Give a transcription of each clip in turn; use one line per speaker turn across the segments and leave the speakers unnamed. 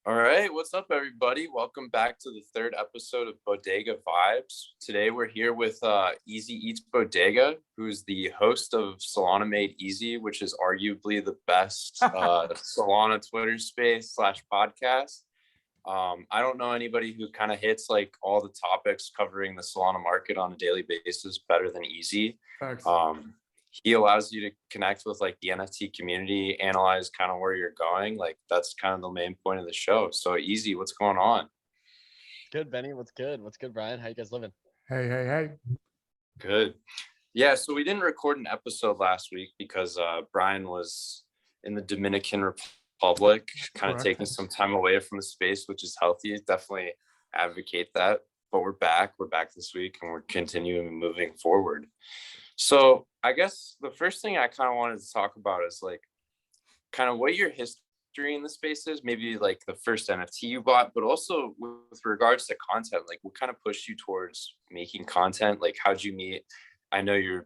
All right, what's up, everybody? Welcome back to the third episode of Bodega Vibes. Today, we're here with Easy Eats Bodega, who's the host of Solana Made Easy, which is arguably the best Solana Twitter space slash podcast. I don't know anybody who kind of hits like all the topics covering the Solana market on a daily basis better than Easy.
Thanks.
He allows you to connect with like the NFT community, analyze kind of where you're going. Like that's kind of the main point of the show. So Easy, what's going on?
Good, Benny. What's good? What's good, Brian? How you guys living?
Hey.
Good. Yeah, so we didn't record an episode last week because Brian was in the Dominican Republic, kind of taking some time away from the space, which is healthy. Definitely advocate that. But we're back. We're back this week and we're continuing moving forward. So I guess the first thing I kind of wanted to talk about is like kind of what your history in the space is, maybe like the first NFT you bought, but also with regards to content, like what kind of pushed you towards making content? Like how'd you meet? I know you're,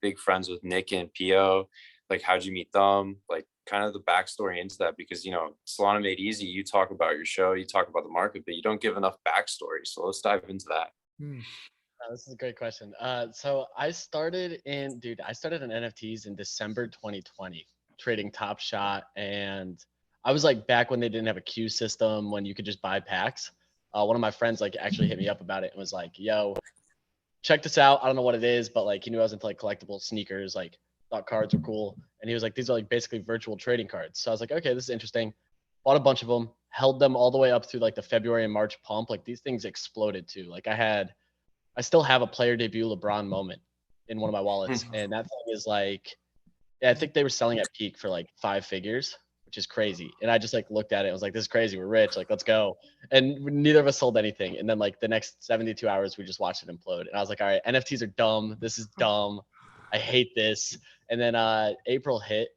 big friends with Nick and Pio. Like how'd you meet them? Like kind of the backstory into that, because, Solana Made Easy, you talk about your show, you talk about the market, but you don't give enough backstory. So let's dive into that.
This is a great question. So I started in NFTs in December 2020, trading Top Shot. And I was like back when they didn't have a queue system, when you could just buy packs. One of my friends like actually hit me up about it and was like, yo, check this out. I don't know what it is, but like he knew I was into like collectible sneakers, like thought cards were cool. And he was like, these are like basically virtual trading cards. So I was like, okay, this is interesting. Bought a bunch of them, held them all the way up through like the February and March pump. Like these things exploded too. Like I still have a player debut LeBron moment in one of my wallets. And that thing is like, yeah, I think they were selling at peak for like 5 figures, which is crazy. And I just like looked at it. I was like, this is crazy. We're rich. Like, let's go. And neither of us sold anything. And then like the next 72 hours, we just watched it implode. And I was like, all right, NFTs are dumb. This is dumb. I hate this. And then April hit,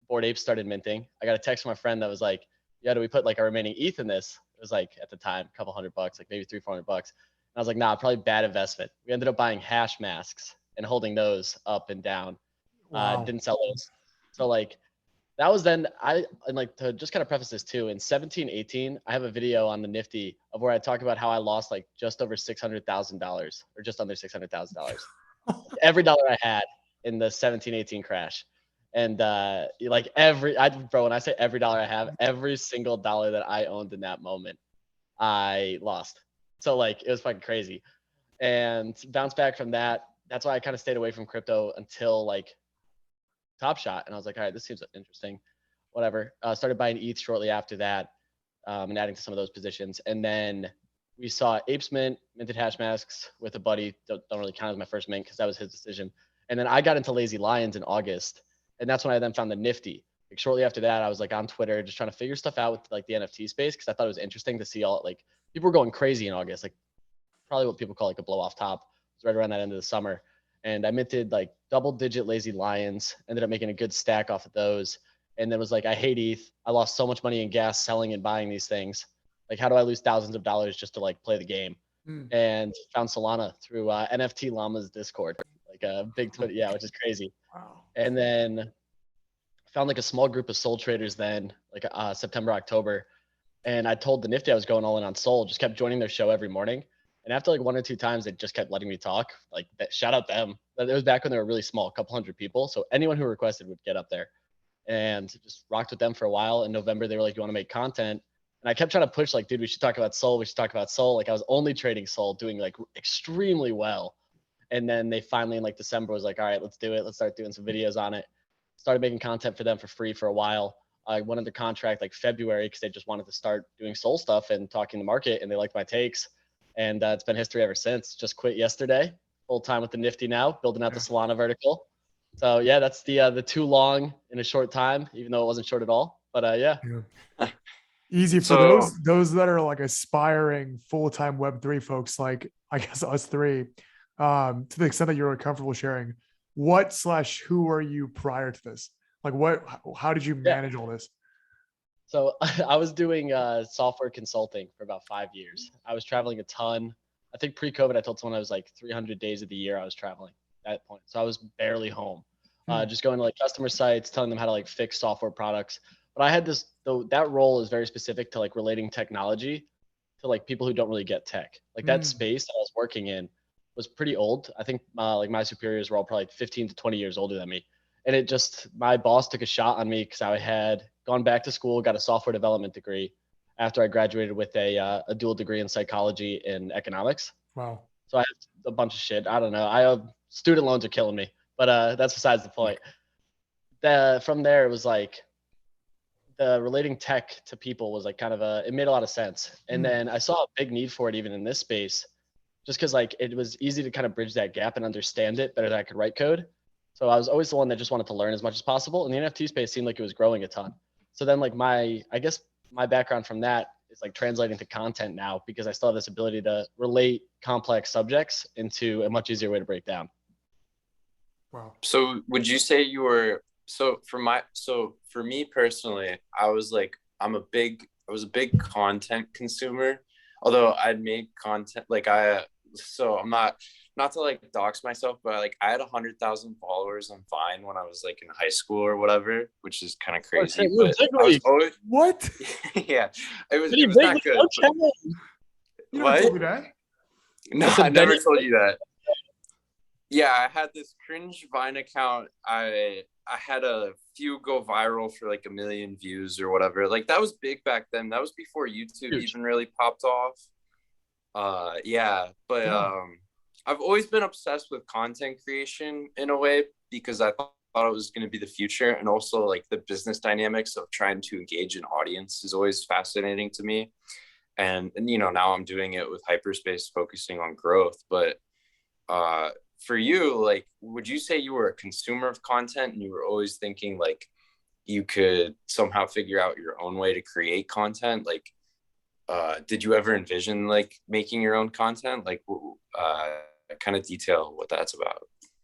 Bored Apes started minting. I got a text from my friend that was like, yeah, do we put like our remaining ETH in this? It was like at the time, a couple $100, like maybe $300-400. I was like, nah, probably bad investment. We ended up buying hash masks and holding those up and down.
Wow.
Didn't sell those. So like that was then and like to just kind of preface this too, in 17, 18, I have a video on the Nifty of where I talk about how I lost like just over $600,000 or just under $600,000. Every dollar I had in the 17, 18 crash. And like bro, when I say every dollar I have, every single dollar that I owned in that moment, I lost. So like it was fucking crazy, and bounced back from that. That's why I kind of stayed away from crypto until like Top Shot, and I was like, all right, this seems interesting. Whatever. Started buying ETH shortly after that, and adding to some of those positions, and then we saw Apes minted hash masks with a buddy. Don't really count as my first mint because that was his decision. And then I got into Lazy Lions in August, and that's when I then found the Nifty. Like shortly after that, I was like on Twitter just trying to figure stuff out with like the NFT space because I thought it was interesting to see all like people were going crazy in August, like probably what people call like a blow off top. It's right around that end of the summer. And I minted like double-digit Lazy Lions, ended up making a good stack off of those. And then was like, I hate ETH. I lost so much money in gas selling and buying these things. Like, how do I lose thousands of dollars just to like play the game? And found Solana through NFT Llama's Discord, like a big Twitter, yeah, which is crazy.
Wow.
And then found like a small group of Sol traders then, like September, October. And I told the Nifty I was going all in on Sol, just kept joining their show every morning. And after like 1 or 2 times, they just kept letting me talk. Like, shout out them. It was back when they were really small, a couple hundred people. So anyone who requested would get up there, and just rocked with them for a while. In November, they were like, you want to make content? And I kept trying to push like, dude, we should talk about Sol. We should talk about Sol. Like I was only trading Sol, doing like extremely well. And then they finally in like December was like, all right, let's do it. Let's start doing some videos on it. Started making content for them for free for a while. I went under contract like February because they just wanted to start doing Sol stuff and talking the market, and they liked my takes. And it's been history ever since. Just quit yesterday, full time with the Nifty now, building out the Solana vertical. So yeah, that's the too long in a short time, even though it wasn't short at all. But yeah.
Easy for those that are like aspiring full-time Web3 folks, like I guess us three, to the extent that you're comfortable sharing, who are you prior to this? Like how did you manage all this?
So I was doing software consulting for about 5 years. I was traveling a ton. I think pre-COVID, I told someone I was like 300 days of the year I was traveling at that point. So I was barely home, just going to like customer sites, telling them how to like fix software products. But I had this, though, that role is very specific to like relating technology to like people who don't really get tech. Like that space that I was working in was pretty old. I think like my superiors were all probably 15 to 20 years older than me. And it just, my boss took a shot on me because I had gone back to school, got a software development degree after I graduated with a dual degree in psychology and economics.
Wow.
So I have a bunch of shit. I don't know. Student loans are killing me, but that's besides the point. From there, it was like the relating tech to people was like kind of it made a lot of sense. And then I saw a big need for it even in this space, just because like it was easy to kind of bridge that gap and understand it better than I could write code. So I was always the one that just wanted to learn as much as possible. And the NFT space seemed like it was growing a ton. So then like I guess my background from that is like translating to content now because I still have this ability to relate complex subjects into a much easier way to break down.
Wow.
So would you say you were, so for me personally, I was a big content consumer, although I'd make content so I'm not to like dox myself, but like I had 100,000 followers on Vine when I was like in high school or whatever, which is kind of crazy. But I was always,
what?
Yeah, it was not good.
You never told me that.
No, I never told you that. Yeah, I had this cringe Vine account. I had a few go viral for like 1 million views or whatever. Like that was big back then. That was before YouTube even really popped off. I've always been obsessed with content creation in a way because I thought it was going to be the future, and also like the business dynamics of trying to engage an audience is always fascinating to me. And now I'm doing it with Hyperspace, focusing on growth. But for you, like, would you say you were a consumer of content and you were always thinking like you could somehow figure out your own way to create content? Like, did you ever envision like making your own content? Like, kind of detail what that's about.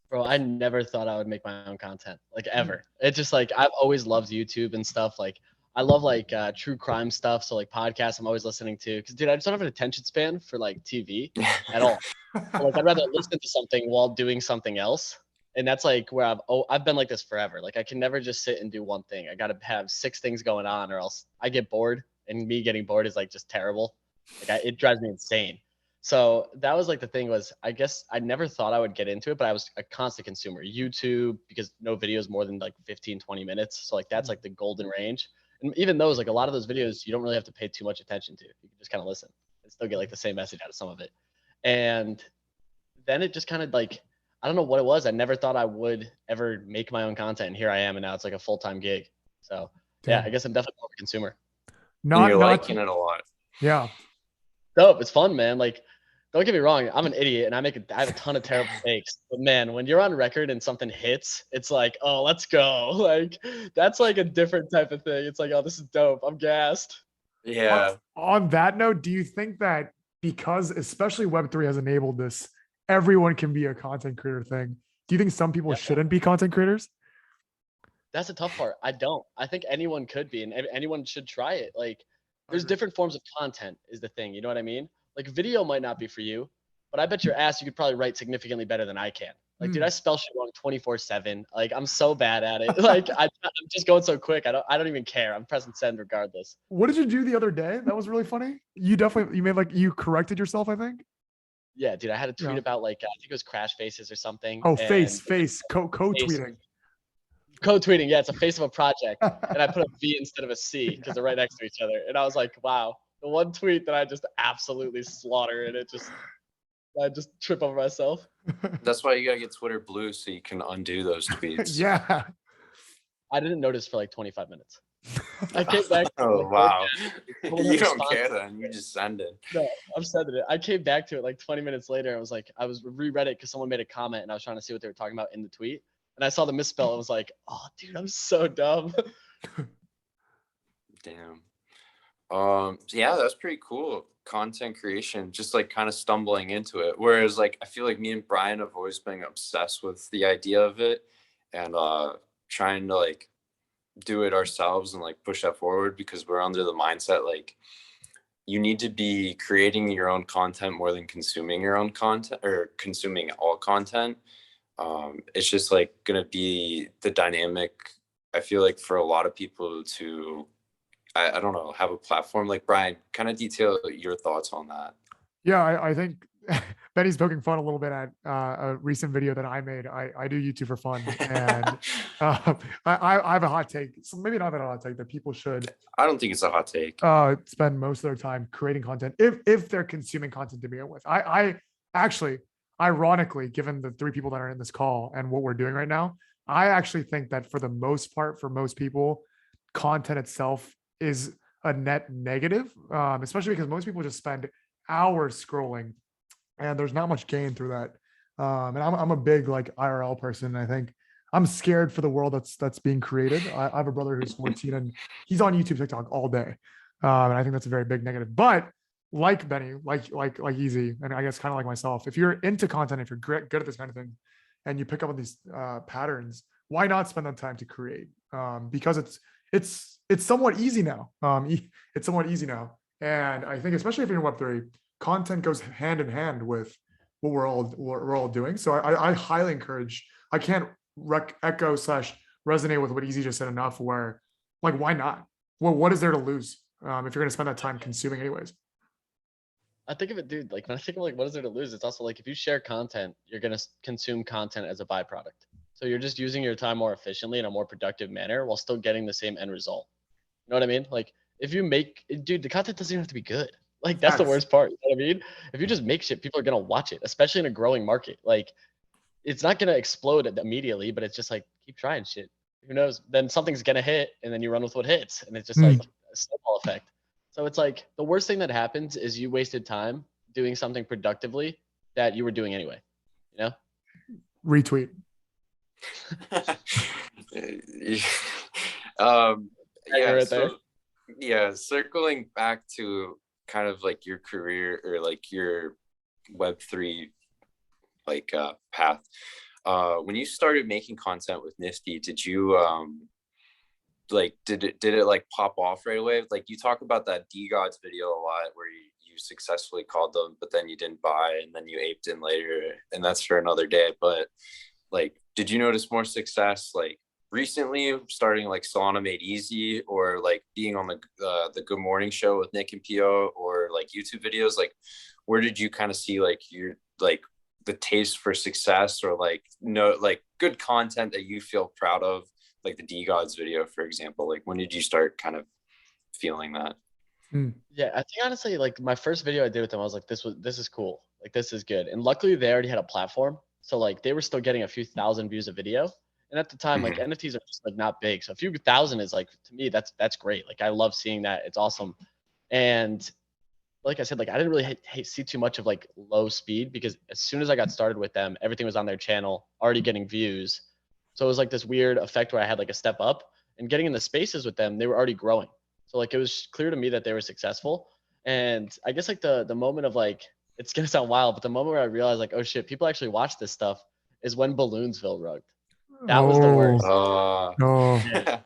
Bro, I never thought I would make my own content, like ever. It's just like I've always loved YouTube and stuff. Like I love like true crime stuff. So like podcasts I'm always listening to. Cause dude, I just don't have an attention span for like TV at all. So, like I'd rather listen to something while doing something else. And that's like where I've been like this forever. Like I can never just sit and do one thing. I gotta have 6 things going on or else I get bored. And me getting bored is like just terrible. Like it drives me insane. So that was like the thing was, I guess I never thought I would get into it, but I was a constant consumer. YouTube, because no videos more than like 15, 20 minutes. So like that's like the golden range. And even those, like a lot of those videos, you don't really have to pay too much attention to. You can just kind of listen and still get like the same message out of some of it. And then it just kind of like, I don't know what it was. I never thought I would ever make my own content. And here I am. And now it's like a full-time gig. So yeah, I guess I'm definitely more of a consumer.
You're liking it a lot.
Yeah.
Dope. It's fun, man. Like, don't get me wrong. I'm an idiot and I have a ton of terrible takes. But man, when you're on record and something hits, it's like, oh, let's go. Like, that's like a different type of thing. It's like, oh, this is dope. I'm gassed.
Yeah.
On that note, do you think that because especially Web3 has enabled this, everyone can be a content creator thing? Do you think some people shouldn't be content creators?
That's the tough part. I don't. I think anyone could be, and anyone should try it. Like, there's different forms of content is the thing. You know what I mean? Like video might not be for you, but I bet your ass you could probably write significantly better than I can. Like, dude, I spell shit wrong 24/7. Like, I'm so bad at it. Like, I'm just going so quick. I don't even care. I'm pressing send regardless.
What did you do the other day? That was really funny. You corrected yourself, I think.
Yeah, dude, I had a tweet about like, I think it was crash faces or something.
Oh, face, co-tweeting.
Code tweeting, yeah, it's a face of a project, and I put a V instead of a C because they're right next to each other. And I was like, wow, the one tweet that I just absolutely slaughter, and I just trip over myself.
That's why you gotta get Twitter blue so you can undo those tweets.
Yeah.
I didn't notice for like 25 minutes. I came back.
Oh wow, you don't care then. You just send it.
No, I'm sending it. I came back to it like 20 minutes later. I was reread it because someone made a comment, and I was trying to see what they were talking about in the tweet. And I saw the misspell and was like, oh, dude, I'm so dumb.
Damn. Yeah, that's pretty cool. Content creation, just like kind of stumbling into it. Whereas like, I feel like me and Brian have always been obsessed with the idea of it and trying to like do it ourselves and like push that forward because we're under the mindset like you need to be creating your own content more than consuming your own content or consuming all content. It's just like going to be the dynamic I feel like for a lot of people to, I don't know, have a platform like Brian, kind of detail your thoughts on that.
Yeah, I think Benny's poking fun a little bit at a recent video that I made. I do YouTube for fun, and I have a hot take. So maybe not that hot take that people should
I don't think it's a hot take.
spend most of their time creating content if they're consuming content to begin with. I actually, ironically, given the three people that are in this call and what we're doing right now, I actually think that for the most part, for most people, content itself is a net negative, especially because most people just spend hours scrolling and there's not much gain through that. And I'm a big like IRL person. And I think I'm scared for the world that's being created. I have a brother who's 14 and he's on YouTube, TikTok all day. And I think that's a very big negative. But like Benny, like Easy, and I guess kind of like myself, if you're into content, if you're good at this kind of thing, and you pick up on these patterns, why not spend that time to create? Because it's somewhat easy now. It's somewhat easy now, and I think especially if you're in Web3, content goes hand in hand with what we're all doing. So I highly encourage. I can't echo / resonate with what Easy just said enough. Where like why not? Well, what is there to lose if you're going to spend that time consuming anyways?
I think of it, dude, like when I think of like what is there to lose, it's also like if you share content, you're gonna consume content as a byproduct. So you're just using your time more efficiently in a more productive manner while still getting the same end result. You know what I mean? Like if you make, dude, the content doesn't even have to be good. Like that's the
Facts.
worst part. You know what I mean? If you just make shit, people are gonna watch it, especially in a growing market. Like it's not gonna explode immediately, but it's just like keep trying shit. Who knows? Then something's gonna hit, and then you run with what hits, and it's just like a snowball effect. So it's like the worst thing that happens is you wasted time doing something productively that you were doing anyway. You know?
Retweet.
Yeah.
Right
So
there.
yeah, circling back to kind of like your career or like your Web3 like path. When you started making content with Nifty, did you like did it like pop off right away? Like you talk about that D Gods video a lot where you successfully called them, but then you didn't buy and then you aped in later, and that's for another day. But like, did you notice more success like recently starting like Solana Made Easy, or like being on the Good Morning Show with Nick and Pio, or like YouTube videos? Like where did you kind of see like your like the taste for success, or like no like good content that you feel proud of, like the D Gods video, for example? Like when did you start kind of feeling that?
Yeah, I think honestly, like my first video I did with them, I was like, this is cool. Like this is good. And luckily they already had a platform. So like they were still getting a few thousand views a video. And at the time, like
Mm-hmm.
NFTs are just like not big. So a few thousand is like to me, that's great. Like I love seeing that. It's awesome. And like I said, like I didn't really see too much of like low speed, because as soon as I got started with them, everything was on their channel, already getting views. So it was like this weird effect where I had like a step up, and getting in the spaces with them, they were already growing. So like it was clear to me that they were successful. And I guess like the moment of like, it's gonna sound wild, but the moment where I realized like, oh shit, people actually watch this stuff is when Balloonsville rugged. That was the
Oh,
worst.
no.
And I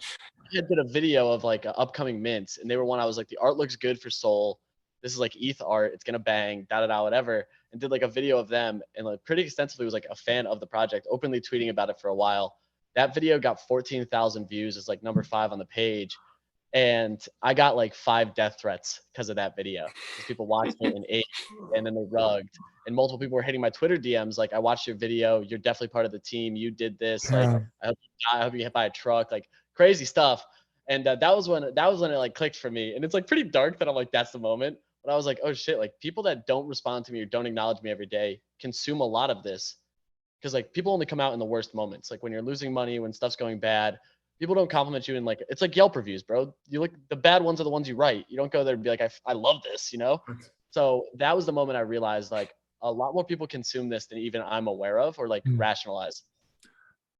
did a video of like upcoming mints, and they were one I was like, the art looks good for Soul. This is like ETH art. It's gonna bang, da da da, whatever. And did like a video of them, and like pretty extensively was like a fan of the project, openly tweeting about it for a while. That video got 14,000 views. It's like number 5 on the page. And I got like 5 death threats because of that video, because people watched it and ate, and then they rugged. And multiple people were hitting my Twitter DMs like, I watched your video. You're definitely part of the team. You did this. Like,
Yeah.
I hope you die. I hope you get hit by a truck. Like crazy stuff. And that was when it like clicked for me. And it's like pretty dark that I'm like, that's the moment. But I was like, oh shit, like people that don't respond to me or don't acknowledge me every day consume a lot of this, because like people only come out in the worst moments, like when you're losing money, when stuff's going bad. People don't compliment you in like, it's like Yelp reviews, bro. You look, the bad ones are the ones you write. You don't go there and be like, I love this, you know? So that was the moment I realized like a lot more people consume this than even I'm aware of or like rationalize.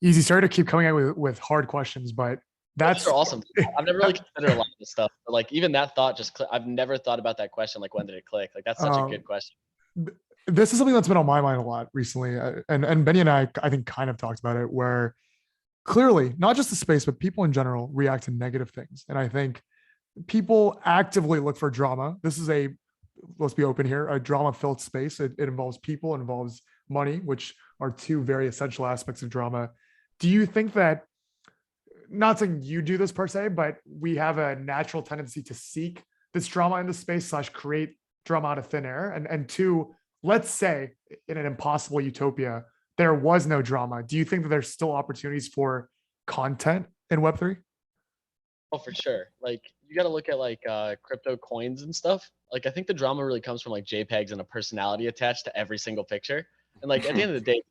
Easy. Sorry to keep coming out with hard questions, but
These
that's
are awesome. I've never really considered a lot of this stuff, but like even that thought just, I've never thought about that question. Like when did it click? Like that's such a good question.
this is something that's been on my mind a lot recently. And Benny and I think kind of talked about it, where clearly not just the space, but people in general react to negative things. And I think people actively look for drama. This is let's be open here, a drama filled space. It involves people, it involves money, which are two very essential aspects of drama. Do you think that not saying you do this per se, but we have a natural tendency to seek this drama in the space / create drama out of thin air. And two, let's say in an impossible utopia, there was no drama. Do you think that there's still opportunities for content in Web3?
Oh, for sure. Like you got to look at like crypto coins and stuff. Like I think the drama really comes from like JPEGs and a personality attached to every single picture. And like at the end of the day,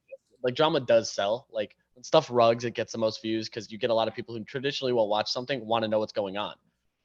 like drama does sell. Like when stuff rugs, it gets the most views because you get a lot of people who traditionally will watch something want to know what's going on.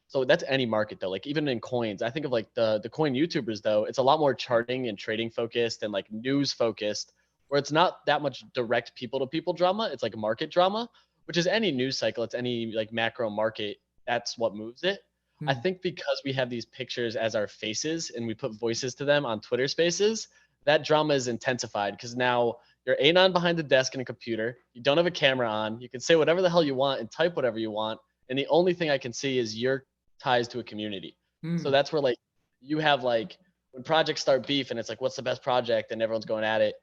So that's any market though. Like even in coins, I think of like the coin YouTubers though, it's a lot more charting and trading focused and like news focused, where it's not that much direct people to people drama. It's like market drama, which is any news cycle. It's any like macro market. That's what moves it. I think because we have these pictures as our faces and we put voices to them on Twitter Spaces, that drama is intensified because now you're anon behind the desk in a computer. You don't have a camera on. You can say whatever the hell you want and type whatever you want. And the only thing I can see is your ties to a community. So that's where like you have like when projects start beef and it's like, what's the best project? And everyone's going at it.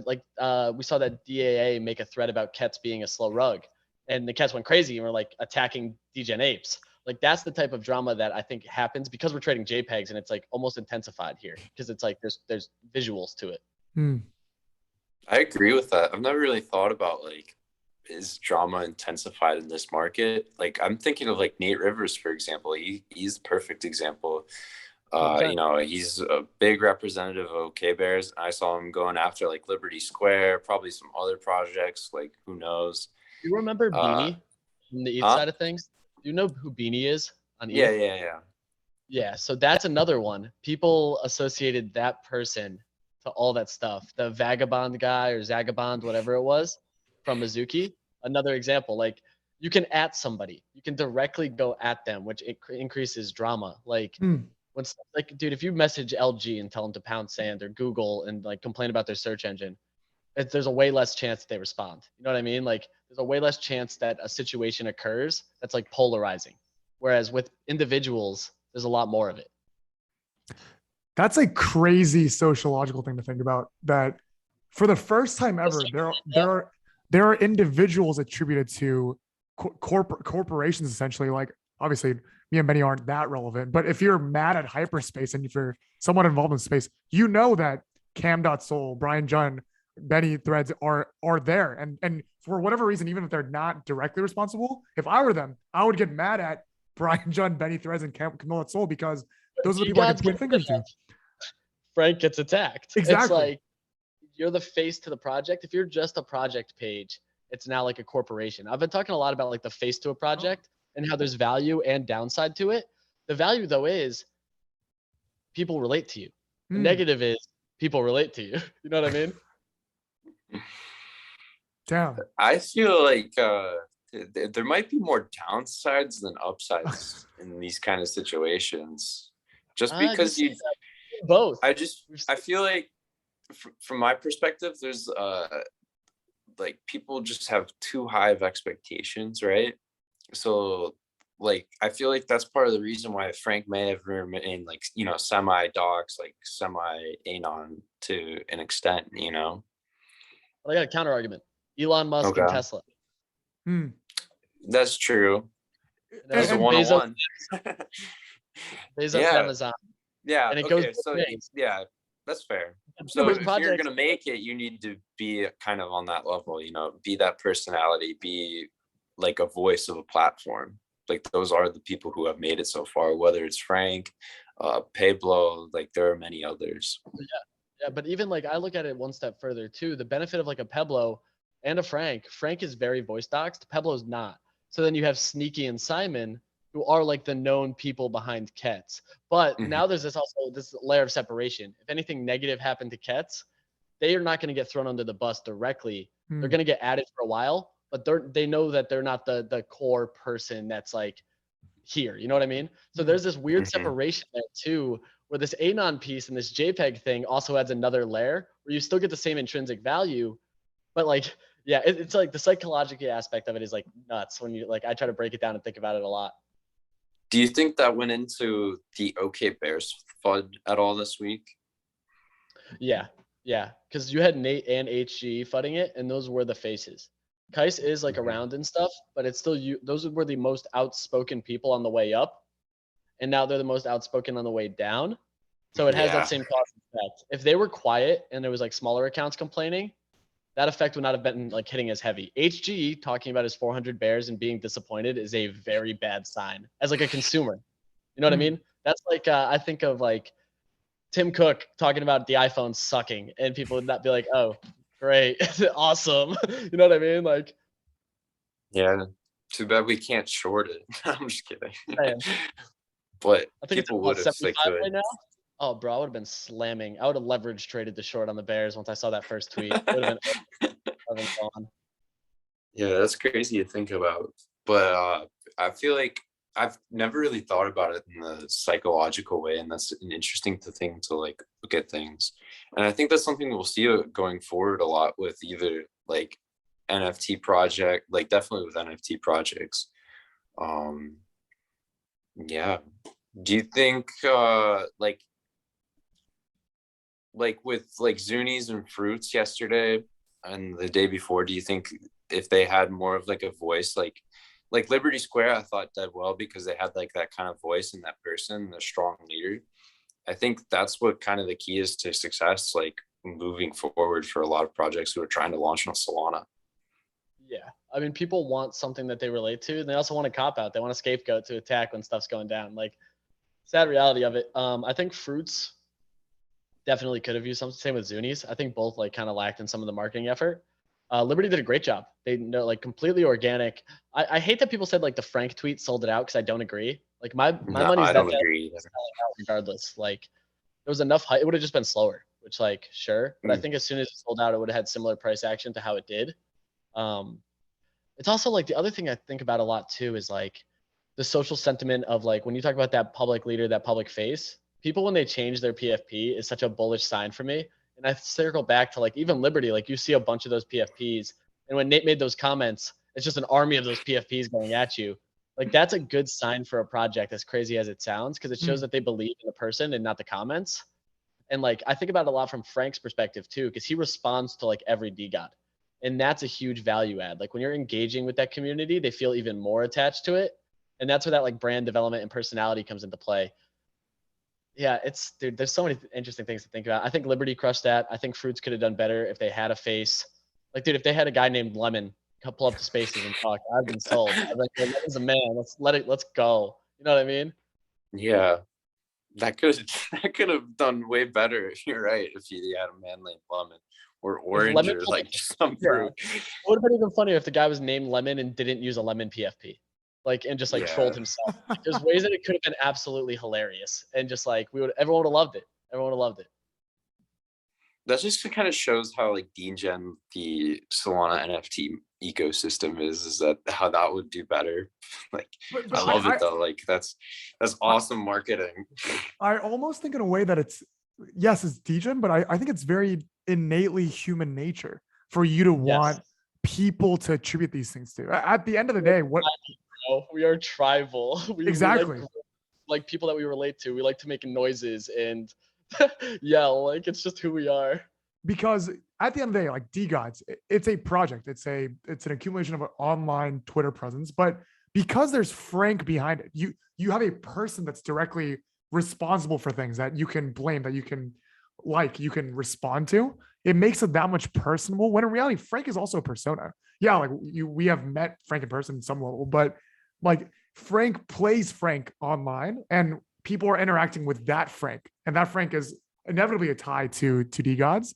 Like we saw that DAA make a thread about Kets being a slow rug. And the Kets went crazy and were like attacking DGen apes. Like that's the type of drama that I think happens because we're trading JPEGs and it's like almost intensified here because it's like there's visuals to it.
I agree with that. I've never really thought about like, is drama intensified in this market? Like I'm thinking of like Nate Rivers, for example. He's the perfect example. You know, he's a big representative of OK Bears. I saw him going after like Liberty Square, probably some other projects, like who knows.
You remember Beanie from the ETH side of things? Do you know who Beanie is on ETH? Yeah, so that's another one. People associated that person to all that stuff. The Vagabond guy or Zagabond, whatever it was, from Mizuki. Another example, like you can at somebody. You can directly go at them, which increases drama. Like when like, dude, if you message LG and tell them to pound sand or Google and like complain about their search engine, there's a way less chance that they respond. You know what I mean? Like there's a way less chance that a situation occurs that's like polarizing. Whereas with individuals, there's a lot more of it.
That's a crazy sociological thing to think about, that for the first time ever, there are individuals attributed to corporations, essentially. Like obviously me and Benny aren't that relevant, but if you're mad at hyperspace and if you're someone involved in space, you know that Cam.Soul, Brian Junn, Benny threads are there. And for whatever reason, even if they're not directly responsible, if I were them, I would get mad at Brian Junn, Benny threads, and Cam.Soul because those are the people I can point fingers to.
Frank gets attacked.
Exactly.
It's like you're the face to the project. If you're just a project page, it's now like a corporation. I've been talking a lot about like the face to a project and how there's value and downside to it. The value though is people relate to you. The negative is people relate to you. You know what I mean?
Damn.
I feel like there might be more downsides than upsides in these kind of situations. Just because you
both.
I feel like from my perspective, there's like people just have too high of expectations, right? So like I feel like that's part of the reason why Frank may have remained like, you know, semi docs, like semi anon to an extent, you know.
I got a counter argument. Elon Musk and Tesla.
That's true. That's a
one-on-one.
Bezos
Amazon.
Yeah.
And it goes
so yeah, that's fair. So if you're gonna make it, you need to be kind of on that level, you know, be that personality, be like a voice of a platform. Like those are the people who have made it so far, whether it's Frank, Pablo, like there are many others.
Yeah, but even like I look at it one step further too. The benefit of like a Pablo and a Frank is very voice doxed. Pablo's not. So then you have Sneaky and Simon, who are like the known people behind Kets. But now there's this layer of separation. If anything negative happened to Kets, they are not going to get thrown under the bus directly. They're going to get added for a while, but they know that they're not the core person that's like here. You know what I mean? So there's this weird separation there too, where this Anon piece and this JPEG thing also adds another layer where you still get the same intrinsic value, but like, yeah, it's like the psychological aspect of it is like nuts when you like, I try to break it down and think about it a lot.
Do you think that went into the OK Bears FUD at all this week?
Yeah. Because you had Nate and HG fudding it, and those were the faces. Kais is like
Mhm.
around and stuff, but it's still you. Those were the most outspoken people on the way up, and now they're the most outspoken on the way down. So it has that
Yeah.
same cause and effect. If they were quiet and there was like smaller accounts complaining, that effect would not have been like hitting as heavy. HG talking about his 400 bears and being disappointed is a very bad sign as like a consumer. You know what I mean? That's like I think of like Tim Cook talking about the iPhone sucking, and people would not be like, "Oh, great, awesome." You know what I mean? Like,
Yeah. Too bad we can't short it. I'm just kidding.
man,
But
I think it's
people
about
would if they
75 right
could.
now. Oh, bro, I would have been slamming. I would have leverage traded the short on the Bears once I saw that first tweet. It would have been gone.
Yeah, that's crazy to think about. But I feel like I've never really thought about it in the psychological way, and that's an interesting thing to like look at things. And I think that's something we'll see going forward a lot with either like NFT project, like definitely with NFT projects. Um, yeah. Do you think like with like Zunies and Fruits yesterday and the day before, do you think if they had more of like a voice, like Liberty Square, I thought did well because they had like that kind of voice in that person, the strong leader. I think that's what kind of the key is to success, like moving forward for a lot of projects who are trying to launch on Solana.
Yeah. I mean, people want something that they relate to, and they also want a cop out. They want a scapegoat to attack when stuff's going down. Like, sad reality of it. I think Fruits definitely could have used something. Same with Zunies. I think both like kind of lacked in some of the marketing effort. Liberty did a great job. They know like completely organic. I hate that people said like the Frank tweet sold it out because I don't agree. Like my
No,
money's
I
that
don't agree either.
selling out regardless. Like there was enough hype. It would have just been slower, which like sure. But I think as soon as it sold out, it would have had similar price action to how it did. Um, it's also like the other thing I think about a lot too is like the social sentiment of like when you talk about that public leader, that public face, people when they change their PFP is such a bullish sign for me. And I circle back to like even Liberty, like you see a bunch of those PFPs, and when Nate made those comments, it's just an army of those PFPs going at you. Like that's a good sign for a project, as crazy as it sounds, because it shows that they believe in the person and not the comments. And like I think about it a lot from Frank's perspective too, because he responds to like every DGOT. And that's a huge value add. Like when you're engaging with that community, they feel even more attached to it. And that's where that like brand development and personality comes into play. Yeah, it's dude, there's so many interesting things to think about. I think Liberty crushed that. I think Fruits could have done better if they had a face. Like, dude, if they had a guy named Lemon pull up to spaces and talk, I've been sold. I'd be like, hey, Lemon's a man. Let's go. You know what I mean?
Yeah, that could that could have done way better. You're right. If you had a man named Lemon or
If
Orange
Lemon
or
pulled
like just some
Yeah.
fruit.
It would have been even funnier if the guy was named Lemon and didn't use a lemon PFP. Like and just like
Yeah.
trolled himself. Like, there's ways that it could have been absolutely hilarious. And just like everyone would have loved it. Everyone would have loved it.
That just kind of shows how like degen the Solana NFT ecosystem is that how that would do better. Like
But
I love it though. Like that's awesome marketing.
I almost think in a way that it's yes, it's degen, but I think it's very innately human nature for you to want
Yes.
people to attribute these things to. At the end of the day, what
We are tribal. We
exactly?
like people that we relate to. We like to make noises and yell. Like it's just who we are.
Because at the end of the day, like DGods, it's a project. It's an accumulation of an online Twitter presence. But because there's Frank behind it, you have a person that's directly responsible for things that you can blame, that you can you can respond to. It makes it that much personable. When in reality, Frank is also a persona. Yeah, like we have met Frank in person in some level, but like Frank plays Frank online, and people are interacting with that Frank, and that Frank is inevitably a tie to DGods.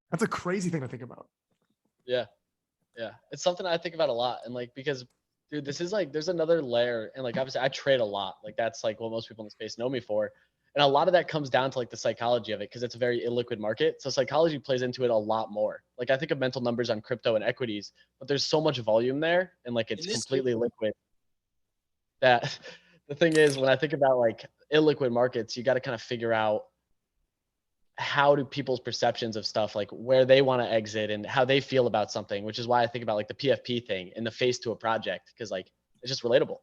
That's a crazy thing to think about.
Yeah. Yeah. It's something I think about a lot. And like, because dude, this is like, there's another layer. And like, obviously I trade a lot. Like that's like what most people in the space know me for. And a lot of that comes down to like the psychology of it. Cause it's a very illiquid market. So psychology plays into it a lot more. Like I think of mental numbers on crypto and equities, but there's so much volume there. And like, it's completely liquid that the thing is, when I think about like illiquid markets, you got to kind of figure out how do people's perceptions of stuff, like where they want to exit and how they feel about something, which is why I think about like the PFP thing and the face to a project, because like it's just relatable.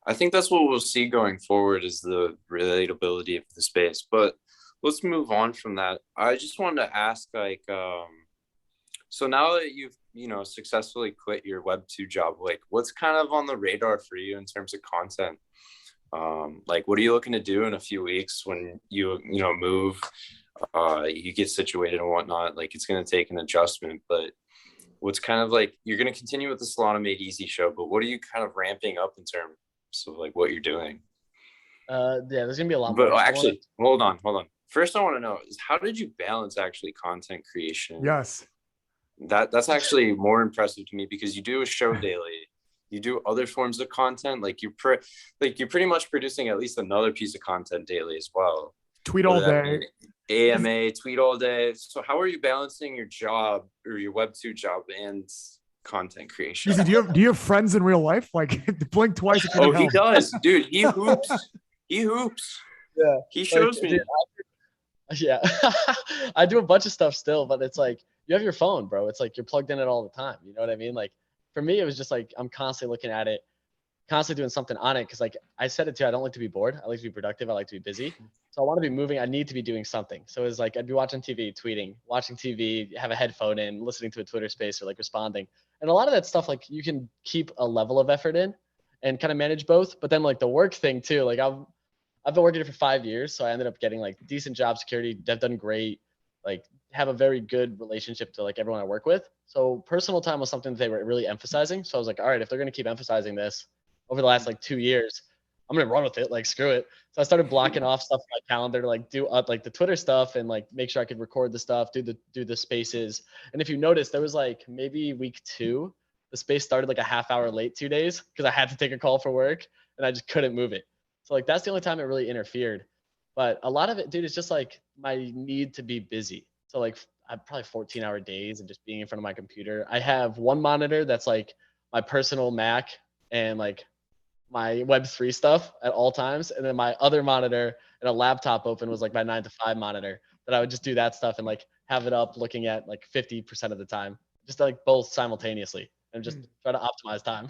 I think that's what we'll see going forward is the relatability of the space. But let's move on from that. I just wanted to ask, like, so now that you've, successfully quit your Web2 job, like, what's kind of on the radar for you in terms of content? Like, what are you looking to do in a few weeks when move, you get situated and whatnot? Like, it's going to take an adjustment, but what's kind of like, you're going to continue with the Solana Made Easy show, but what are you kind of ramping up in terms of like what you're doing?
Yeah, there's gonna be a lot
But
more.
actually, hold on. First, I want to know is how did you balance actually content creation?
Yes.
That's actually more impressive to me because you do a show daily, you do other forms of content, like you're pretty much producing at least another piece of content daily as well.
Tweet all day.
AMA, tweet all day. So how are you balancing your job or your Web2 job and content creation?
Easy, do you have friends in real life? Like blink twice if you need
he
help.
does, dude. He hoops. He hoops.
Yeah.
He shows me.
Dude, yeah. I do a bunch of stuff still, but it's like you have your phone, bro. It's like you're plugged in it all the time. You know what I mean? Like for me, it was just like I'm constantly looking at it, constantly doing something on it. Because like I said it too, I don't like to be bored. I like to be productive. I like to be busy. So I want to be moving. I need to be doing something. So it was like I'd be watching TV, tweeting, watching TV, have a headphone in, listening to a Twitter space or like responding. And a lot of that stuff, like you can keep a level of effort in and kind of manage both. But then like the work thing too, like I've been working here for 5 years, so I ended up getting like decent job security. I've done great, like have a very good relationship to like everyone I work with. So personal time was something that they were really emphasizing. So I was like, all right, if they're gonna keep emphasizing this over the last like 2 years, I'm gonna run with it. Like screw it. So I started blocking off stuff in my calendar to like do like the Twitter stuff and like make sure I could record the stuff, do the spaces. And if you notice, there was like maybe week 2, the space started like a half hour late 2 days because I had to take a call for work and I just couldn't move it. So like that's the only time it really interfered. But a lot of it, dude, is just like my need to be busy. So like I'm probably 14-hour days and just being in front of my computer. I have one monitor that's like my personal Mac and like my Web3 stuff at all times. And then my other monitor and a laptop open was like my 9 to 5 monitor that I would just do that stuff and like have it up looking at like 50% of the time, just like both simultaneously and just try to optimize time.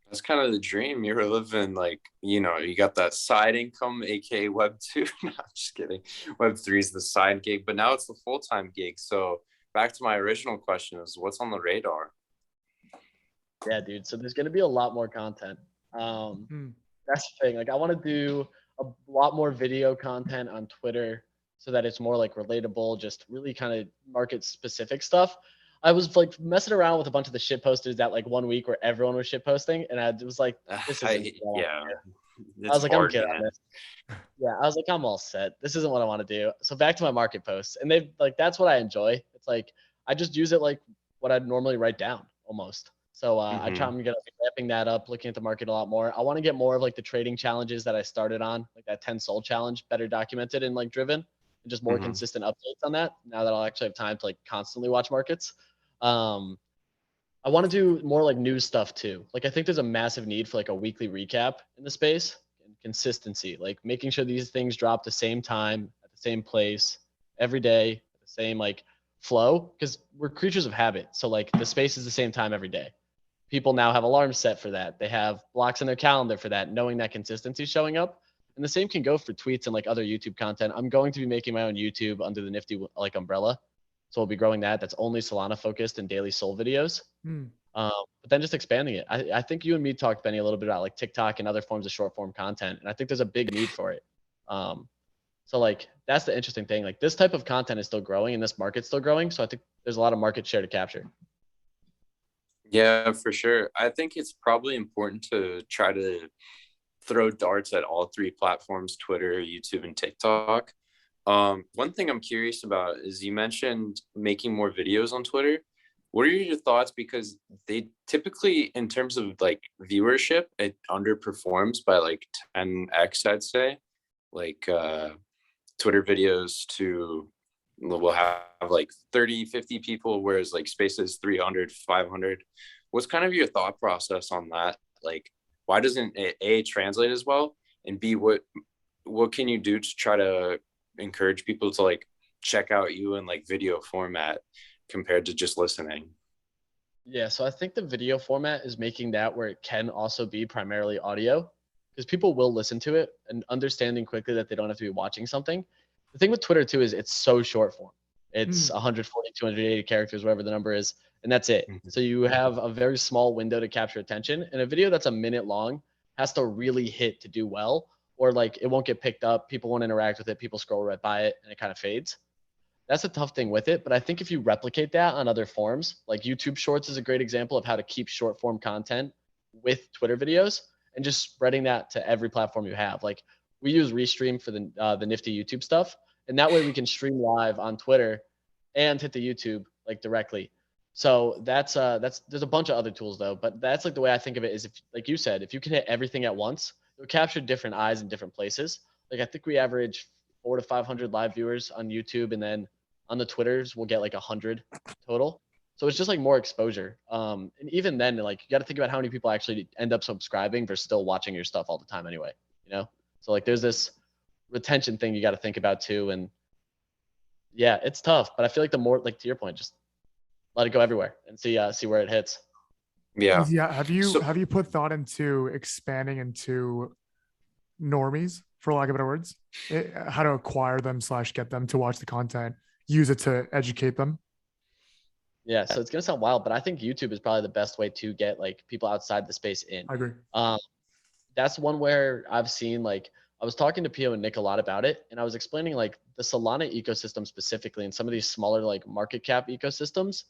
That's kind of the dream. You were living like, you got that side income, aka Web2. No, I'm just kidding. Web3 is the side gig, but now it's the full-time gig. So back to my original question is what's on the radar?
Yeah, dude. So there's going to be a lot more content. That's the thing. Like I want to do a lot more video content on Twitter so that it's more like relatable, just really kind of market specific stuff. I was like messing around with a bunch of the shit posters that like 1 week where everyone was shit posting, and I was like, "This isn't."
Yeah,
I was like, "I'm good on this." Yeah, I was like, "I'm all set. This isn't what I want to do." So back to my market posts, and they've like that's what I enjoy. It's like I just use it like what I'd normally write down almost. So I'm gonna be ramping that up, looking at the market a lot more. I want to get more of like the trading challenges that I started on, like that 10 sold challenge, better documented and like driven, and just more consistent updates on that. Now that I'll actually have time to like constantly watch markets. I want to do more like news stuff too. Like I think there's a massive need for like a weekly recap in the space and consistency, like making sure these things drop the same time at the same place every day, at the same like flow, because we're creatures of habit. So like the space is the same time every day. People now have alarms set for that. They have blocks in their calendar for that, knowing that consistency is showing up. And the same can go for tweets and like other YouTube content. I'm going to be making my own YouTube under the Nifty like umbrella. So we'll be growing that. That's only Solana focused and daily Sol videos. But then just expanding it. I think you and me talked, Benny, a little bit about like TikTok and other forms of short form content. And I think there's a big need for it. So like, that's the interesting thing. Like this type of content is still growing and this market's still growing. So I think there's a lot of market share to capture.
Yeah, for sure. I think it's probably important to try to throw darts at all 3 platforms, Twitter, YouTube, and TikTok. One thing I'm curious about is you mentioned making more videos on Twitter. What are your thoughts? Because they typically, in terms of like viewership, it underperforms by like 10x, I'd say. Like Twitter videos will have like 30, 50 people, whereas like Spaces 300, 500. What's kind of your thought process on that? Like, why doesn't it A, translate as well? And B, what can you do to try to encourage people to like check out you in like video format compared to just listening?
Yeah, so I think the video format is making that where it can also be primarily audio, because people will listen to it, and understanding quickly that they don't have to be watching something. The thing with Twitter too is it's so short form. It's 140, 280 characters, whatever the number is, and that's it. So you have a very small window to capture attention, and a video that's a minute long has to really hit to do well, or like it won't get picked up. People won't interact with it. People scroll right by it, and it kind of fades. That's a tough thing with it. But I think if you replicate that on other forms, like YouTube Shorts is a great example of how to keep short form content with Twitter videos and just spreading that to every platform you have. Like we use Restream for the nifty YouTube stuff, and that way we can stream live on Twitter and hit the YouTube like directly. So that's there's a bunch of other tools though, but that's like the way I think of it is if, like you said, if you can hit everything at once, you'll capture different eyes in different places. Like I think we average 400 to 500 live viewers on YouTube, and then on the Twitters we'll get like 100 total. So it's just like more exposure. And even then, like you got to think about how many people actually end up subscribing versus still watching your stuff all the time anyway, you know? So like there's this retention thing you got to think about too. And yeah, it's tough, but I feel like the more, like to your point, just let it go everywhere and see where it hits.
Yeah.
Yeah. Have you put thought into expanding into normies, for lack of better words, how to acquire them / get them to watch the content, use it to educate them?
Yeah. So it's going to sound wild, but I think YouTube is probably the best way to get like people outside the space in.
I agree.
That's one where I've seen, like, I was talking to Pio and Nick a lot about it, and I was explaining like the Solana ecosystem specifically, and some of these smaller like market cap ecosystems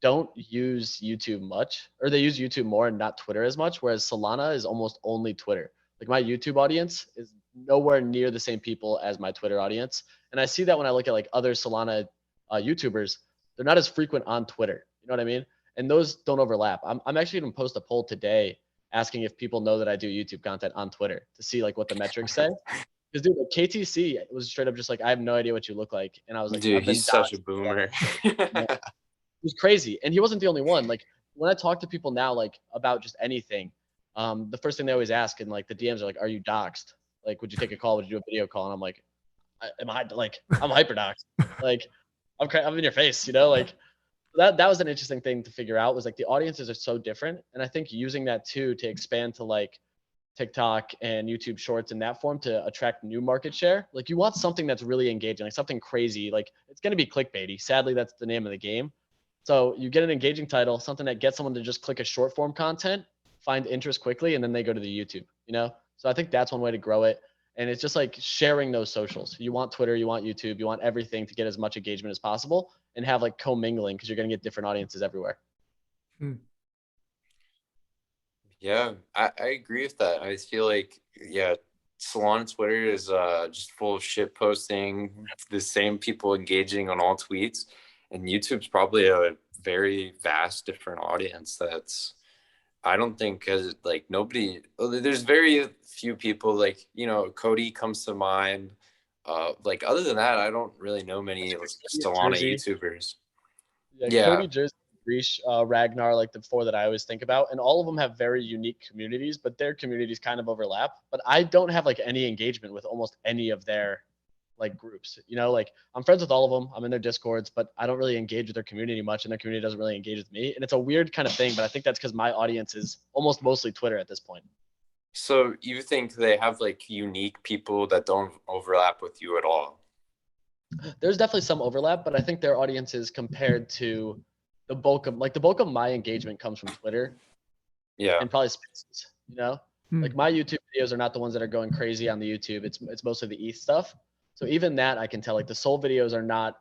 don't use YouTube much, or they use YouTube more and not Twitter as much, whereas Solana is almost only Twitter. Like my YouTube audience is nowhere near the same people as my Twitter audience. And I see that when I look at like other Solana YouTubers, they're not as frequent on Twitter. You know what I mean? And those don't overlap. I'm actually going to post a poll today asking if people know that I do YouTube content on Twitter to see like what the metrics say. Because dude, like KTC was straight up just like, I have no idea what you look like. And I was like,
dude, he's such a boomer.
It was crazy. And he wasn't the only one. Like when I talk to people now, like about just anything, the first thing they always ask in like the DMs are like, are you doxxed? Like, would you take a call? Would you do a video call? And I'm like, I'm hyper doxxed. Like I'm in your face, you know, like that was an interesting thing to figure out, was like the audiences are so different. And I think using that too to expand to like TikTok and YouTube Shorts in that form to attract new market share. Like you want something that's really engaging, like something crazy. Like it's going to be clickbaity. Sadly, that's the name of the game. So you get an engaging title, something that gets someone to just click a short form content, find interest quickly, and then they go to the YouTube, you know? So I think that's one way to grow it. And it's just like sharing those socials. You want Twitter, you want YouTube, you want everything to get as much engagement as possible and have like commingling, because you're going to get different audiences everywhere.
Yeah, I agree with that. I feel like, yeah, Solana Twitter is just full of shit posting, the same people engaging on all tweets. And YouTube's probably a very vast different audience that's, I don't think, as like nobody, there's very few people, like, you know, Cody comes to mind. Like other than that, I don't really know many Solana YouTubers.
Yeah, Cody, Jersey, Greesh, Ragnar, like the four that I always think about, and all of them have very unique communities, but their communities kind of overlap. But I don't have like any engagement with almost any of their like groups, you know, like I'm friends with all of them. I'm in their discords, but I don't really engage with their community much, and their community doesn't really engage with me. And it's a weird kind of thing, but I think that's because my audience is almost mostly Twitter at this point.
So you think they have like unique people that don't overlap with you at all?
There's definitely some overlap, but I think their audiences compared to the bulk of my engagement comes from Twitter.
Yeah.
And probably Spaces, you know? Like my YouTube videos are not the ones that are going crazy on the YouTube. It's mostly the ETH stuff. So even that I can tell, like the Soul videos are not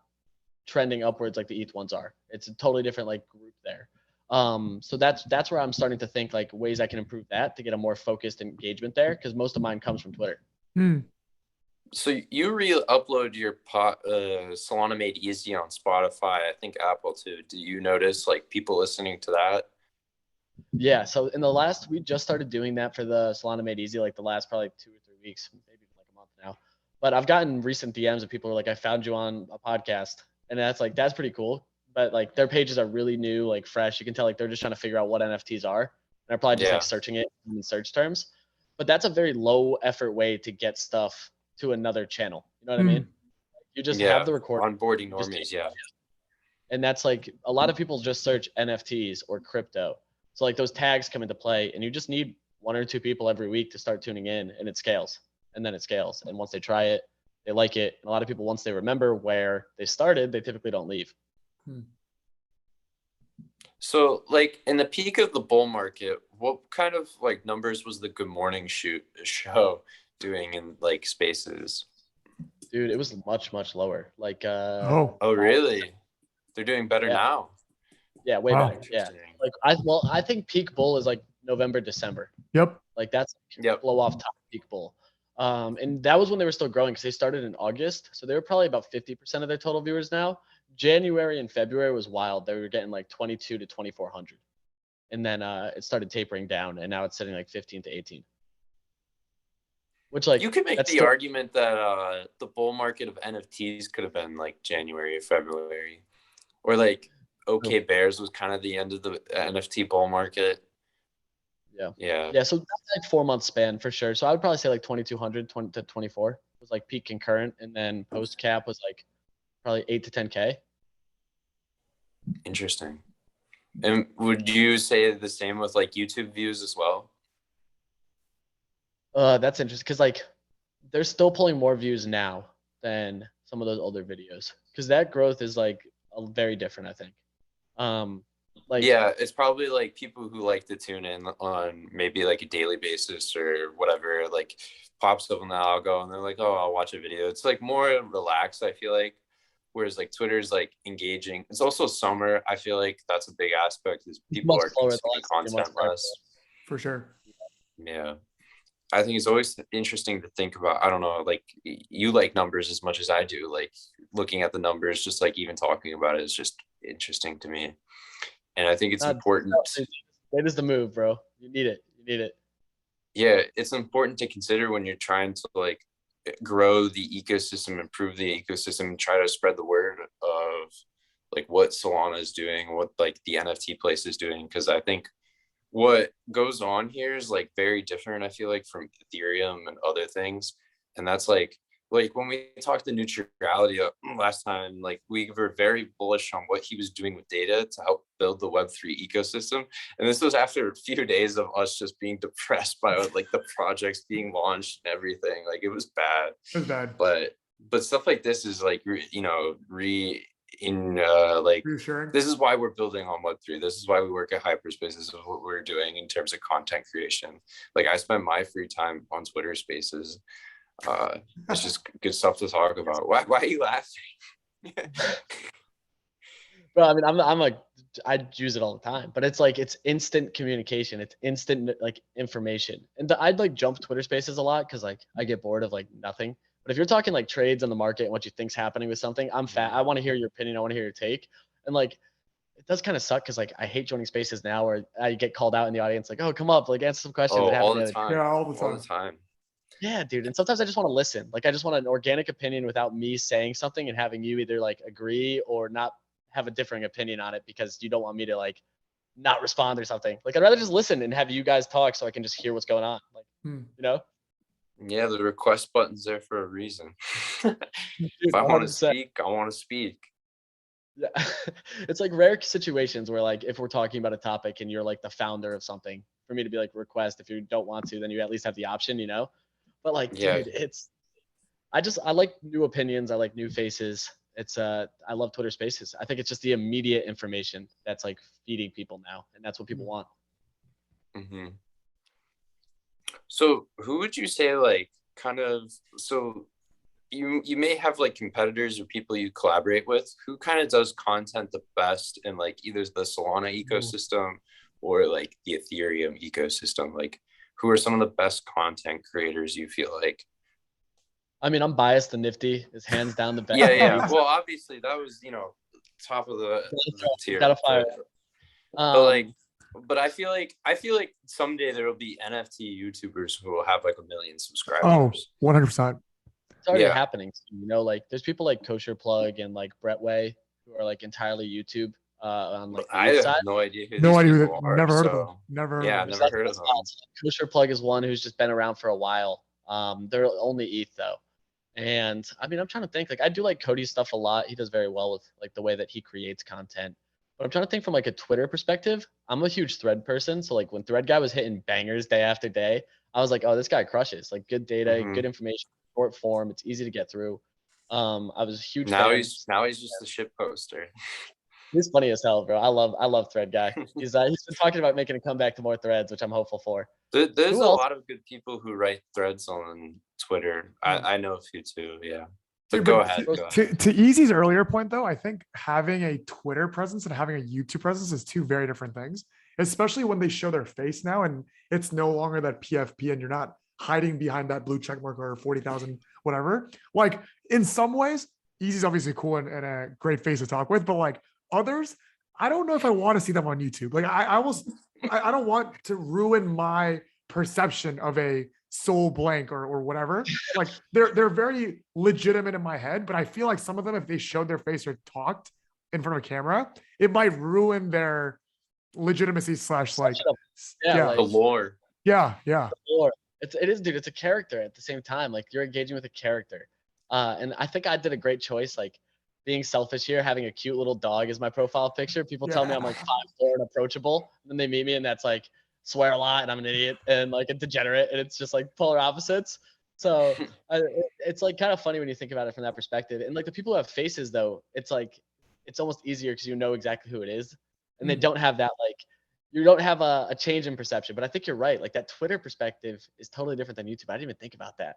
trending upwards like the ETH ones are. It's a totally different like group there. So that's where I'm starting to think like ways I can improve that to get a more focused engagement there, because most of mine comes from Twitter.
So you re-upload your Solana Made Easy on Spotify, I think Apple too. Do you notice like people listening to that?
Yeah. So we just started doing that for the Solana Made Easy, like the last probably 2 or 3 weeks, maybe like a month now. But I've gotten recent DMs of people who are like, I found you on a podcast, and that's pretty cool. But like their pages are really new, like fresh. You can tell like they're just trying to figure out what NFTs are. And they're probably just like searching it in search terms. But that's a very low effort way to get stuff to another channel. You know what I mean? You just have the recording.
Onboarding normies,
And that's like a lot of people just search NFTs or crypto. So like those tags come into play, and you just need 1 or 2 people every week to start tuning in, and it scales, and then it scales. And once they try it, they like it. And a lot of people, once they remember where they started, they typically don't leave.
So like in the peak of the bull market, what kind of like numbers was the Good Morning show doing in like spaces?
Dude, it was much, much lower. Like
Oh,
really? They're doing better
Yeah.
now.
Yeah, way
Wow.
better. Yeah. Like I think peak bull is like November, December.
yep.
Like that's
Yep.
blow off top peak bull. And that was when they were still growing because they started in August. So they were probably about 50% of their total viewers now. January and February was wild. They were getting like 22 to 2,400. And then it started tapering down, and now it's sitting like 15 to 18. Which like
you could make
that's
the
still,
argument that the bull market of NFTs could have been like January or February, or like OK Bears was kind of the end of the NFT bull market. Yeah.
So that's like 4 month span for sure. So I would probably say like 2,200 20 to 24 was like peak concurrent, and then post cap was like probably 8 to 10K.
Interesting. And would you say the same with like YouTube views as well?
That's interesting because like they're still pulling more views now than some of those older videos because that growth is like very different, I think. Like
yeah, it's probably like people who like to tune in on maybe like a daily basis or whatever, like pops up on the algo and they're like, oh, I'll watch a video. It's like more relaxed, I feel like. Whereas like Twitter's like engaging. It's also summer. I feel like that's a big aspect is people are consuming content less.
For sure.
Yeah. I think it's always interesting to think about. I don't know, like you like numbers as much as I do. Like looking at the numbers, just like even talking about it is just interesting to me. And I think it's important.
That is the move, bro. You need it. You need it.
Yeah, it's important to consider when you're trying to like grow the ecosystem, improve the ecosystem, and try to spread the word of like what Solana is doing, what like the NFT place is doing. Because I think what goes on here is like very different, I feel like, from Ethereum and other things. And that's like when we talked to neutrality last time, like we were very bullish on what he was doing with data to help build the Web3 ecosystem. And this was after a few days of us just being depressed by like the projects being launched and everything. Like it was bad.
It was bad.
But stuff like this is like,
reassuring.
This is why we're building on Web3. This is why we work at Hyperspace. This is what we're doing in terms of content creation. Like I spend my free time on Twitter Spaces. It's just good stuff to talk about. Why are you laughing?
Bro, I mean, I use it all the time, but it's like it's instant communication. It's instant like information. And I'd like jump Twitter Spaces a lot because like I get bored of like nothing. But if you're talking like trades on the market and what you think's happening with something, I want to hear your opinion. I want to hear your take. And like it does kind of suck because like I hate joining spaces now where I get called out in the audience like, oh, come up, like answer some questions.
Oh, all the time.
Yeah, all the
time.
Yeah, dude. And sometimes I just want to listen. Like I just want an organic opinion without me saying something and having you either like agree or not have a differing opinion on it because you don't want me to like not respond or something. Like I'd rather just listen and have you guys talk so I can just hear what's going on. Like, you know?
Yeah, the request button's there for a reason.
Dude,
if I want to speak, I want to speak.
Yeah. It's like rare situations where like if we're talking about a topic and you're like the founder of something, for me to be like request. If you don't want to, then you at least have the option, you know? But like, dude, I like new opinions. I like new faces. I love Twitter Spaces. I think it's just the immediate information that's like feeding people now, and that's what people want.
Mm-hmm. So who would you say like kind of, so you may have like competitors or people you collaborate with, who kind of does content the best in like either the Solana ecosystem or like the Ethereum ecosystem? Like who are some of the best content creators you feel like?
I mean, I'm biased. The Nifty is hands down the best.
Yeah. Well, obviously that was, top of the tier.
Gotta fire.
But I feel like someday there will be NFT YouTubers who will have like 1 million subscribers.
Oh, 100%.
It's already happening. Like there's people like Kosher Plug and like Brett Way who are like entirely YouTube. On like
I have no idea who
no idea
these
who
people are.
Never heard of them. Never
heard of them.
Kosher Plug is one who's just been around for a while. They're only ETH though. And I mean, I'm trying to think. Like, I do like Cody's stuff a lot. He does very well with like the way that he creates content. But I'm trying to think from like a Twitter perspective. I'm a huge Thread person, so like when Thread guy was hitting bangers day after day, I was like, oh, this guy crushes. Like good data, good information, short form. It's easy to get through. I was a huge
Now
fan.
he's just a shit poster.
He's funny as hell, bro. I love Thread guy. He's been talking about making a comeback to more threads, which I'm hopeful for.
There's
Who
a
else?
lot of good people who write threads on Twitter. I know a few too. Yeah. But
Dude,
go
but
ahead.
to Easy's earlier point, though, I think having a Twitter presence and having a YouTube presence is two very different things, especially when they show their face now and it's no longer that PFP and you're not hiding behind that blue check mark or 40,000, whatever. Like in some ways, Easy's obviously cool and a great face to talk with, but like others, I don't know if I want to see them on YouTube. Like I don't want to ruin my perception of a soul blank or whatever. Like they're very legitimate in my head, but I feel like some of them, if they showed their face or talked in front of a camera, it might ruin their legitimacy slash like
the lore.
Yeah.
The lore. It is, dude. It's a character at the same time. Like you're engaging with a character. And I think I did a great choice. Like being selfish here, having a cute little dog as my profile picture. People tell me I'm like 5'4" and approachable. And then they meet me and that's like swear a lot and I'm an idiot and like a degenerate. And it's just like polar opposites. So it's like kind of funny when you think about it from that perspective. And like the people who have faces though, it's like, it's almost easier because you know exactly who it is. And they don't have that like, you don't have a change in perception. But I think you're right. Like that Twitter perspective is totally different than YouTube. I didn't even think about that.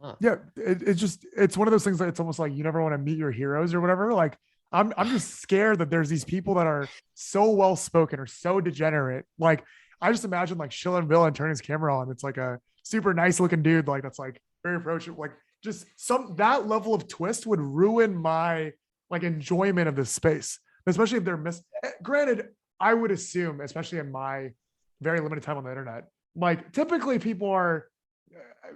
Huh. Yeah, it's one of those things that it's almost like you never want to meet your heroes or whatever. Like I'm just scared that there's these people that are so well spoken or so degenerate. Like I just imagine like Shilling Bill and turn his camera on. It's like a super nice looking dude, like that's like very approachable. Like just that level of twist would ruin my like enjoyment of this space, especially if they're granted, I would assume, especially in my very limited time on the internet, like typically people are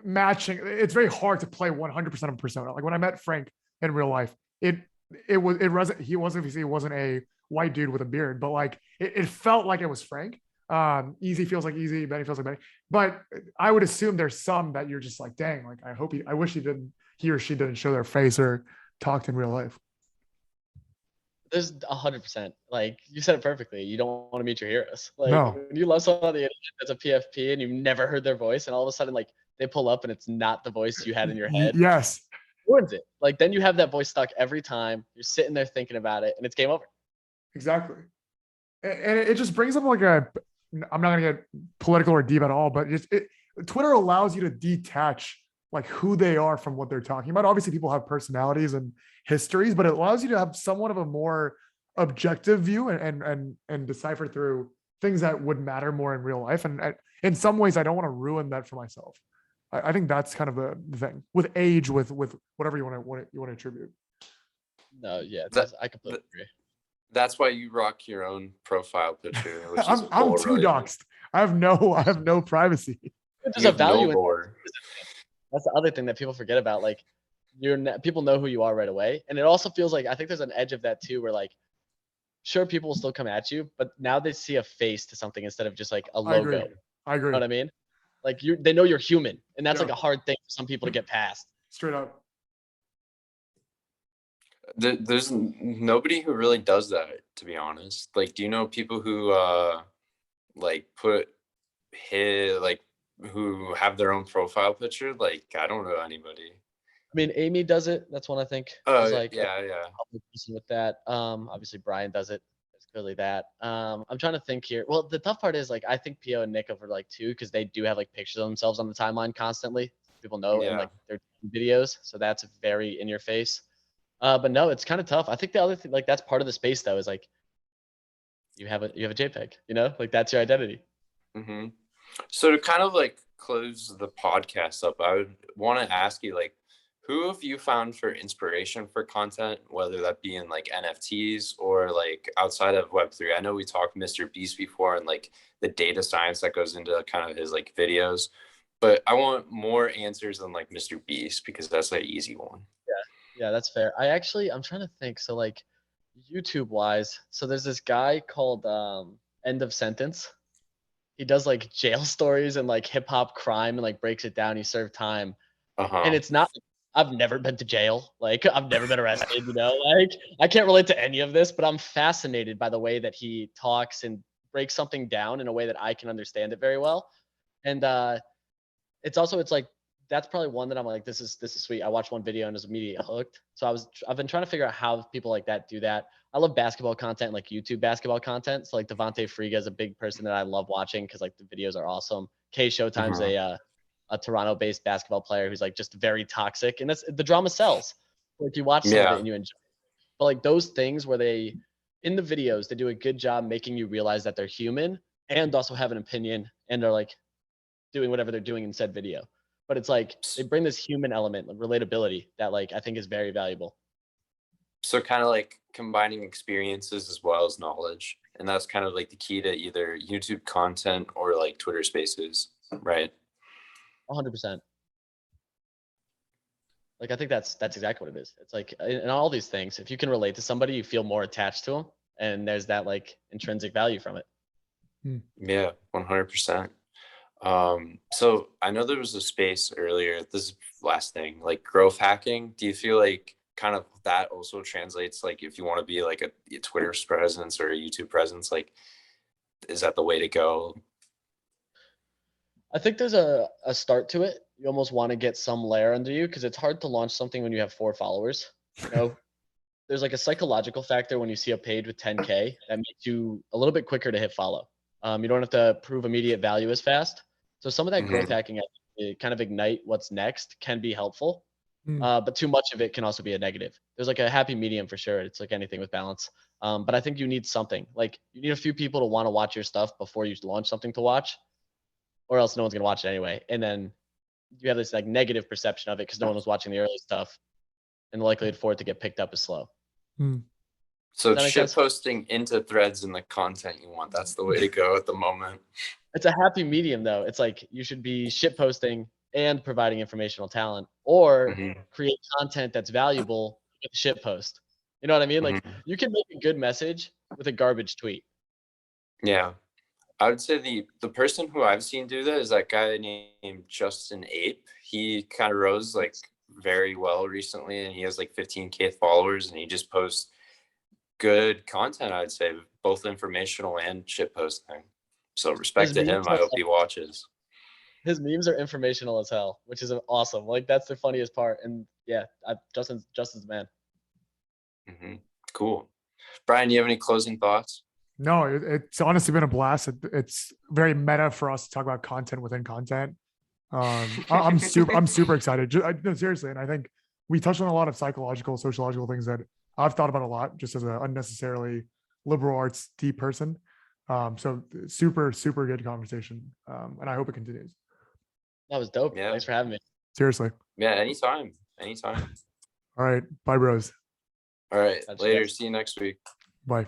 matching. It's very hard to play 100% of a persona. Like when I met Frank in real life, he wasn't a white dude with a beard, but like it felt like it was Frank. Easy feels like Easy, Benny feels like Benny. But I would assume there's some that you're just like, dang, like I wish he or she didn't show their face or talked in real life.
There's 100%. Like you said it perfectly. You don't want to meet your heroes. Like
no.
when you love someone on the internet that's a PFP and you've never heard their voice, and all of a sudden like they pull up and it's not the voice you had in your head.
Yes.
Ruins it. Like then you have that voice stuck every time. You're sitting there thinking about it and it's game over.
Exactly. And it just brings up like I'm not gonna get political or deep at all, but Twitter allows you to detach like who they are from what they're talking about. Obviously people have personalities and histories, but it allows you to have somewhat of a more objective view and decipher through things that would matter more in real life. And in some ways, I don't want to ruin that for myself. I think that's kind of the thing with age, with whatever you want to attribute.
No, yeah, I completely agree.
That's why you rock your own profile picture. Which
I'm too doxxed. I have no privacy.
There's a value in that's the other thing that people forget about. Like people know who you are right away. And it also feels like, I think there's an edge of that too, where like, sure, people will still come at you, but now they see a face to something instead of just like a logo.
I agree.
You know what I mean? Like they know you're human, and that's like a hard thing for some people to get past.
Straight up.
There's nobody who really does that, to be honest. Like, do you know people who like who have their own profile picture? Like, I don't know anybody.
I mean, Amy does it. That's one I think.
Like, yeah.
With that, obviously Brian does it. It's clearly that. I'm trying to think here. Well, the tough part is like I think Pio and Nick are like too, because they do have like pictures of themselves on the timeline constantly. People know in like their videos, so that's very in your face. But no, it's kind of tough. I think the other thing, like that's part of the space though, is like you have a JPEG, you know, like that's your identity.
Mm-hmm. So to kind of like close the podcast up, I would want to ask you like, who have you found for inspiration for content, whether that be in like NFTs or like outside of Web3? I know we talked Mr. Beast before and like the data science that goes into kind of his like videos, but I want more answers than like Mr. Beast because that's an easy one.
Yeah, that's fair. I'm trying to think. So like YouTube wise, so there's this guy called End of Sentence. He does like jail stories and like hip hop crime and like breaks it down. He served time. And it's not I've never been to jail. Like, I've never been arrested, you know, like I can't relate to any of this, but I'm fascinated by the way that he talks and breaks something down in a way that I can understand it very well. And it's like that's probably one that I'm like, this is sweet. I watched one video and was immediately hooked. So I've been trying to figure out how people like that do that. I love basketball content, like YouTube basketball content. So like Devontae Friga is a big person that I love watching because like the videos are awesome. K Showtime's a Toronto-based basketball player who's like just very toxic, and that's the drama sells. Like you watch some of it and you enjoy it. But like those things where they in the videos they do a good job making you realize that they're human and also have an opinion and are like doing whatever they're doing in said video. But it's like they bring this human element, like relatability, that like I think is very valuable.
So kind of like combining experiences as well as knowledge. And that's kind of like the key to either YouTube content or like Twitter Spaces, right?
100%. Like I think that's exactly what it is. It's like in all these things, if you can relate to somebody, you feel more attached to them, and there's that like intrinsic value from it.
Yeah, 100%. So I know there was a space earlier. This is last thing, like growth hacking. Do you feel like kind of that also translates, like if you want to be like a Twitter presence or a YouTube presence, like is that the way to go?
I think there's a start to it. You almost want to get some layer under you because it's hard to launch something when you have 4 followers. You know, there's like a psychological factor when you see a page with 10K that makes you a little bit quicker to hit follow. You don't have to prove immediate value as fast. So some of that growth hacking, kind of ignite what's next, can be helpful. But too much of it can also be a negative. There's like a happy medium for sure. It's like anything with balance. But I think you need something. Like you need a few people to want to watch your stuff before you launch something to watch, or else no one's gonna watch it anyway. And then you have this like negative perception of it because no one was watching the early stuff, and the likelihood for it to get picked up is slow.
So shit posting into threads and the content you want, that's the way to go at the moment.
It's a happy medium though. It's like you should be shit posting and providing informational talent, or create content that's valuable with a shit post. You know what I mean? Like you can make a good message with a garbage tweet.
Yeah. I would say the person who I've seen do that is that guy named Justin Ape. He kind of rose like very well recently, and he has like 15K followers, and he just posts good content, I'd say, both informational and shit posting. So respect to him. I hope he watches.
His memes are informational as hell, which is awesome. Like that's the funniest part. And yeah, Justin's the man.
Cool. Brian, do you have any closing thoughts?
No, it's honestly been a blast. It's very meta for us to talk about content within content. I'm super excited. No, seriously, and I think we touched on a lot of psychological, sociological things that I've thought about a lot, just as an unnecessarily liberal arts deep person. So super good conversation, and I hope it continues.
That was dope.
Yeah.
Thanks for having me.
Seriously.
Yeah, anytime.
All right, bye, bros.
All right, later. See you next week.
Bye.